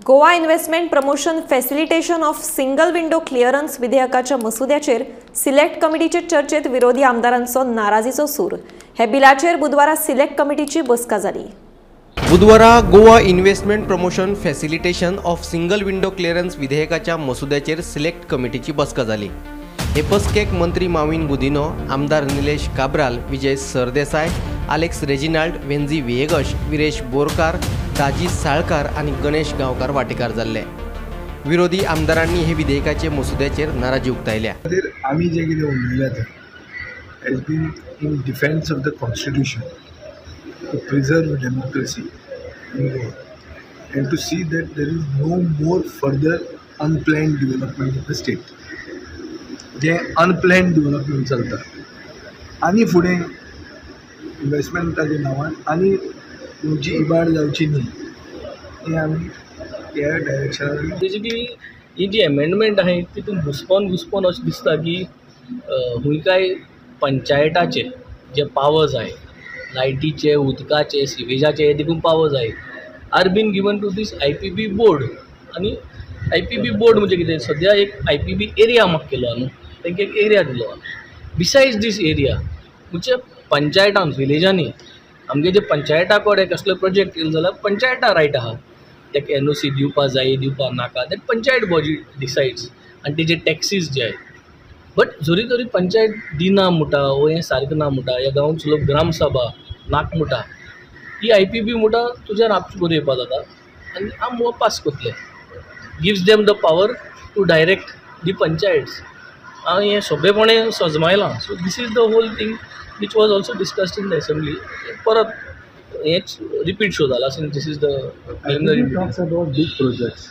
Goa investment promotion facilitation of single window clearance विधेयकाच्या मसुद्याचेर select कमिटीचे चर्चेत विरोधी आमदारांचो नाराजीचो सूर। हे बिलाचेर बुधवारा सिलेक्ट कमिटीची बसका जाली। बुधवारा Goa investment promotion facilitation of single window clearance विधेयकाच्या मसुद्याचेर सिलेक्ट कमिटीची बसका जाली। हे बसकेक मंत्री माविन गुदिनो, आमदार निलेश काब्राल, विजय सरदेसाय, अलेक्स रेजिनाल्ड, वेंजी विएगश, विरेश बोरकार, राजी साळकार आणि गणेश गांवकार वाटेकार जाल्ले। विरोधी आमदारांनी हे विधेयकाचे मसुद्याचेर नाराजी उक्तायल्या। आम्ही जे कितें उलयला ते has been in defence of the constitution to preserve democracy in Goa and to see that there is no more further unplanned development of the state. जे अनप्लॅन्ड डेव्हलपमेंट चलता आनी फुडें इन्वेस्टमेंटाच्या नांवान आनी तुमची इबाड जावची न्ही हे आमी ह्या डायरेक्शनान बेसिकली ही जी अमेंडमेंट आहे तितून घुसपोन अशें दिसता की हुंय काय पंचायताचे जे पावर्स आहे लायटीचे, उदकाचे, सिवेजाचे हे देखून पावर्स आहे are been given to these IPB board. आणि IPB बोर्ड म्हणजे कितें सद्या एक IPB एरिया म्हाका केलो न्हू, तांकां एक एरिया दिलो। बिसायड्स दीस एरिया म्हणजे पंचायतान विलेजांनी आमगे जे पंचायता कडेन कसलो प्रोजेक्ट येयलो जाल्यार पंचायता रायट आहा ताका NOC दिवपा जाय दिवपा नाका ते पंचायत बॉडी डिसायड्स आनी तेजे टॅक्सीस जे आहेत। बट जरी तरी पंचायत दिना मुटा वो हें सारकें ना मुटा ह्या गांवचो लोक ग्रामसभा नाक मुटा ही IPB मुटा तुज्यान आपशी करून येवपा जाता आनी आम पास करतले। Gives them the power to direct the panchayats आनी हें सोंपेपणें सजमायलां। So this is the whole thing which was also discussed in the assembly. परत हेच रिपीट शो जाला since this is the preliminary talks about big projects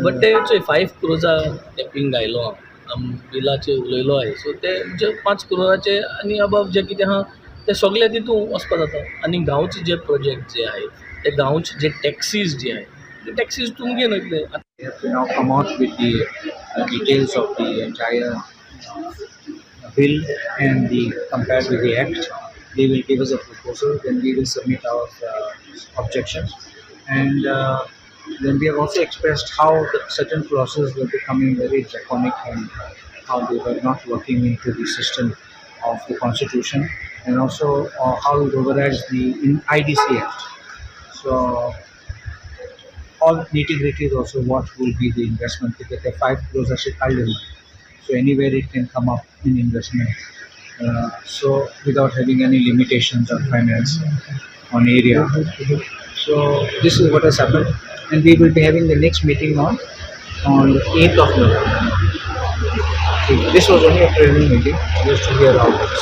but ते 5 करोजा tapping घायलो आम बिलाचे उलयलो आहे। सो ते म्हणजे 5 करोडाचे आनी अबाव जे कितें आहा ते सगळे तितून वचपा जाता। आनी गांवचे जे प्रोजेक्ट जे आहे ते गांवचे जे टॅक्सीज जे आहे ते टॅक्सीज तुमगे नयतले। They have to now come out with the details of the entire bill and compared with the act. They will give us a proposal, then we will submit our objections, and then we have also expressed how the certain clauses were becoming very draconic and how they were not working into the system of the constitution, and also how it overrides the IDC Act. So all nitty-gritty is also what will be the investment, because the 5 crores are still so anywhere it can come up in investment, so without having any limitations on finance, on area. So this is what has happened, and we will be having the next meeting on the 8th of November. This was only a preliminary meeting just to hear out this.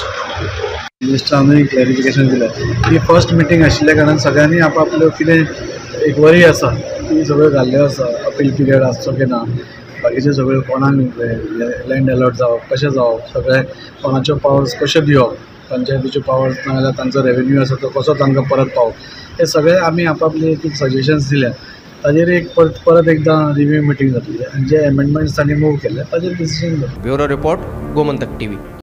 मिनिस्टरांनी clarification दिलें की first meeting आशिल्ल्या कारणान सगळ्यांनी आपापल्यो कितें एक वरी आसा ती सगळ्यो घाल्ल्यो आसा। अपील पिरियड आसचो की ना, बाकीचे सगळे कोणाक लँड अलॉट जावप कशें जावप, सगळे कोणाच्यो पावर्स कश्यो दिवप, पंचायतीच्यो पावर्स नाजाल्यार तांचो रेवेन्यू आसा तो कसो तांकां परत पावप, हे सगळे आमी आपापले सजेशन्स दिल्या। ताजेर एक परत एकदां रिव्यू मिटींग जातली आनी जे एमेंडमेंट्स तांणी मूव केले ताजेर डिसिजन जातलें। Bureau report, Gomantak TV।